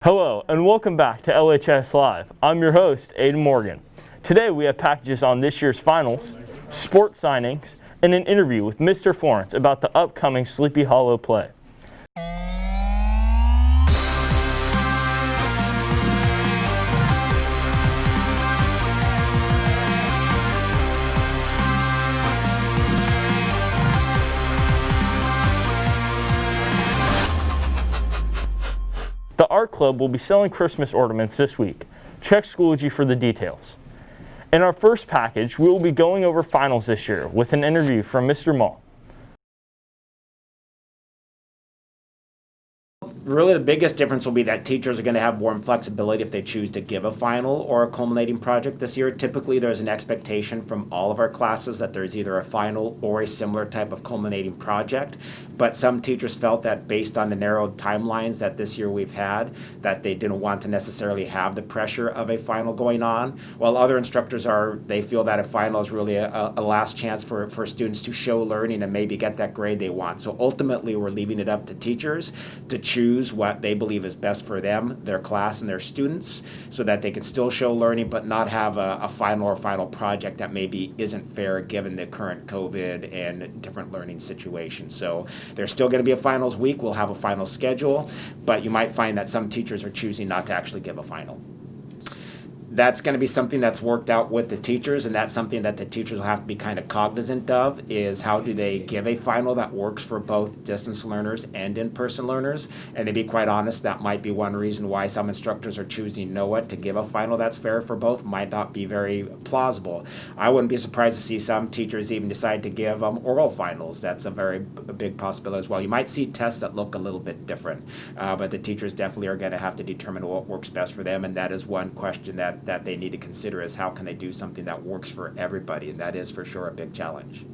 Hello and welcome back to LHS Live. I'm your host, Aiden Morgan. Today we have packages on this year's finals, sports signings, and an interview with Mr. Florence about the upcoming Sleepy Hollow play. The Art Club will be selling Christmas ornaments this week. Check Schoology for the details. In our first package, we will be going over finals this year with an interview from Mr. Mall. Really, the biggest difference will be that teachers are going to have more flexibility if they choose to give a final or a culminating project this year. Typically, there's an expectation from all of our classes that there's either a final or a similar type of culminating project. But some teachers felt that based on the narrowed timelines that this year we've had, that they didn't want to necessarily have the pressure of a final going on. While other instructors they feel that a final is really a last chance for students to show learning and maybe get that grade they want. So ultimately, we're leaving it up to teachers to choose what they believe is best for them, their class, and their students, so that they can still show learning but not have a final project that maybe isn't fair given the current COVID and different learning situations. So there's still going to be a finals week. We'll have a final schedule, but you might find that some teachers are choosing not to actually give a final. That's going to be something that's worked out with the teachers, and that's something that the teachers will have to be kind of cognizant of, is how do they give a final that works for both distance learners and in-person learners. And to be quite honest, that might be one reason why some instructors are choosing to give a final that's fair for both. Might not be very plausible. I wouldn't be surprised to see some teachers even decide to give oral finals. That's a very big possibility as well. You might see tests that look a little bit different, but the teachers definitely are going to have to determine what works best for them, and that is one question that they need to consider, is how can they do something that works for everybody, and that is for sure a big challenge.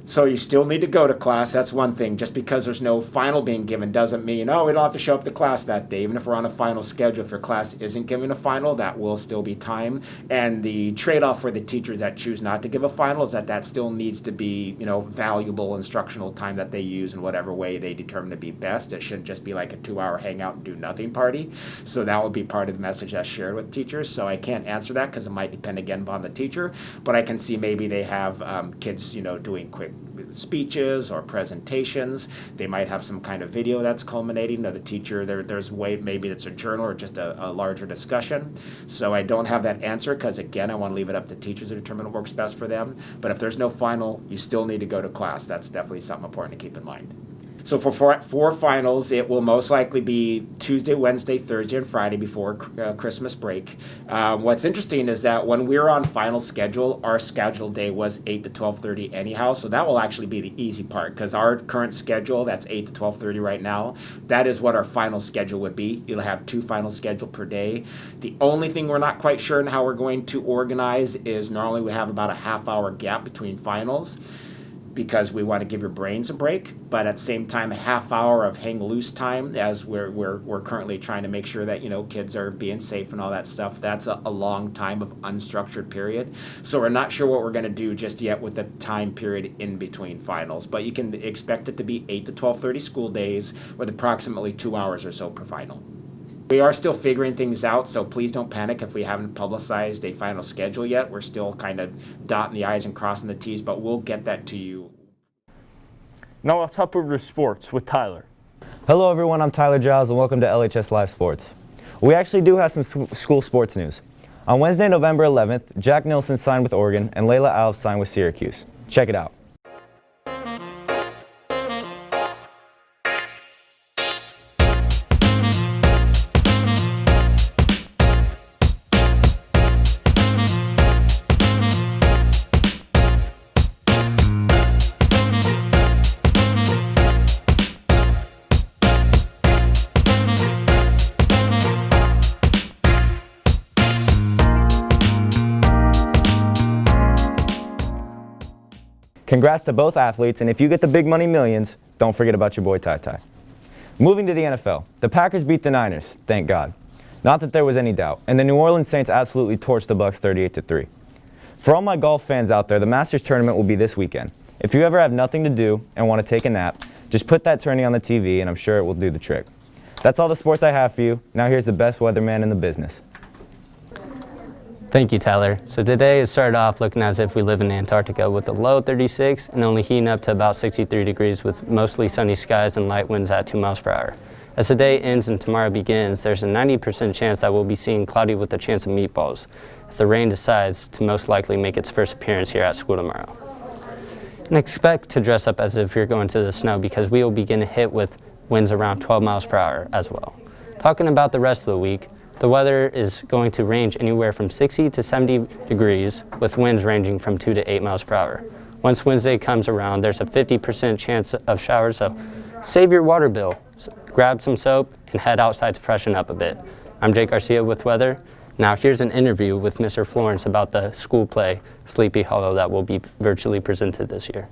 So you still need to go to class. That's one thing. Just because there's no final being given doesn't mean, we don't have to show up to class that day. Even if we're on a final schedule, if your class isn't giving a final, that will still be time. And the trade-off for the teachers that choose not to give a final is that still needs to be, valuable instructional time that they use in whatever way they determine to be best. It shouldn't just be like a 2-hour hangout and do nothing party. So that will be part of the message that's shared with teachers. So I can't answer that because it might depend again upon the teacher, but I can see maybe they have kids, doing quick speeches or presentations. They might have some kind of video that's culminating. The teacher, there's a way, maybe it's a journal or just a larger discussion. So I don't have that answer because, again, I want to leave it up to teachers to determine what works best for them. But if there's no final, you still need to go to class. That's definitely something important to keep in mind. So for four finals, it will most likely be Tuesday, Wednesday, Thursday, and Friday before Christmas break. What's interesting is that when we were on final schedule, our scheduled day was 8 to 12:30 anyhow, so that will actually be the easy part, because our current schedule, that's 8 to 12:30 right now, that is what our final schedule would be. You'll have 2 finals scheduled per day. The only thing we're not quite sure in how we're going to organize is normally we have about a half-hour gap between finals, because we want to give your brains a break, but at the same time, a half hour of hang loose time, as we're currently trying to make sure that kids are being safe and all that stuff. That's a long time of unstructured period. So we're not sure what we're going to do just yet with the time period in between finals, but you can expect it to be 8 to 12:30 school days with approximately 2 hours or so per final. We are still figuring things out, so please don't panic if we haven't publicized a final schedule yet. We're still kind of dotting the I's and crossing the T's, but we'll get that to you. Now let's hop over to sports with Tyler. Hello everyone, I'm Tyler Giles and welcome to LHS Live Sports. We actually do have some school sports news. On Wednesday, November 11th, Jack Nilsson signed with Oregon and Layla Alves signed with Syracuse. Check it out. Congrats to both athletes, and if you get the big money millions, don't forget about your boy Ty Ty. Moving to the NFL, the Packers beat the Niners, thank God. Not that there was any doubt, and the New Orleans Saints absolutely torched the Bucs 38-3. For all my golf fans out there, the Masters tournament will be this weekend. If you ever have nothing to do and want to take a nap, just put that tourney on the TV and I'm sure it will do the trick. That's all the sports I have for you. Now here's the best weatherman in the business. Thank you, Tyler. So today it started off looking as if we live in Antarctica with a low 36 and only heating up to about 63 degrees with mostly sunny skies and light winds at 2 miles per hour. As the day ends and tomorrow begins, there's a 90% chance that we'll be seeing cloudy with a chance of meatballs, as the rain decides to most likely make its first appearance here at school tomorrow. And expect to dress up as if you're going to the snow because we will begin to hit with winds around 12 miles per hour as well. Talking about the rest of the week, the weather is going to range anywhere from 60 to 70 degrees with winds ranging from 2 to 8 miles per hour. Once Wednesday comes around, there's a 50% chance of showers, so save your water bill. Grab some soap and head outside to freshen up a bit. I'm Jake Garcia with weather. Now here's an interview with Mr. Florence about the school play Sleepy Hollow that will be virtually presented this year.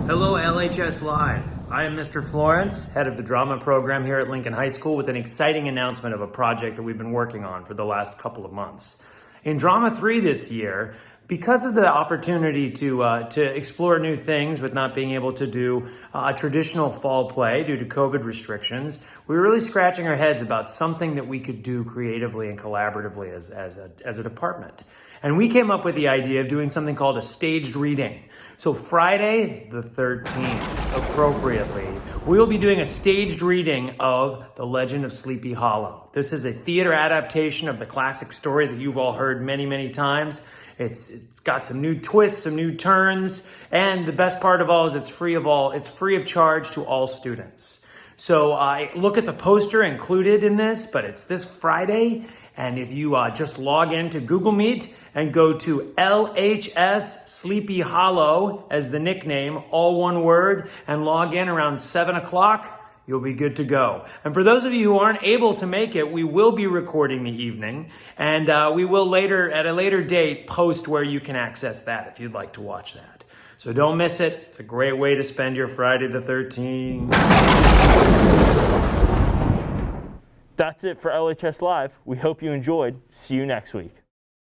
Hello, LHS Live. I am Mr. Florence, head of the drama program here at Lincoln High School, with an exciting announcement of a project that we've been working on for the last couple of months. In Drama 3 this year, because of the opportunity to explore new things with not being able to do a traditional fall play due to COVID restrictions, we were really scratching our heads about something that we could do creatively and collaboratively as a department. And we came up with the idea of doing something called a staged reading. So Friday the 13th, appropriately, we will be doing a staged reading of The Legend of Sleepy Hollow. This is a theater adaptation of the classic story that you've all heard many, many times. It's got some new twists, some new turns, and the best part of all is it's free of charge to all students. So look at the poster included in this, but it's this Friday. And if you just log into Google Meet and go to LHS Sleepy Hollow as the nickname, all one word, and log in around 7 o'clock, you'll be good to go. And for those of you who aren't able to make it, we will be recording the evening, and we will at a later date post where you can access that if you'd like to watch that. So don't miss it. It's a great way to spend your Friday the 13th. That's it for LHS Live. We hope you enjoyed. See you next week.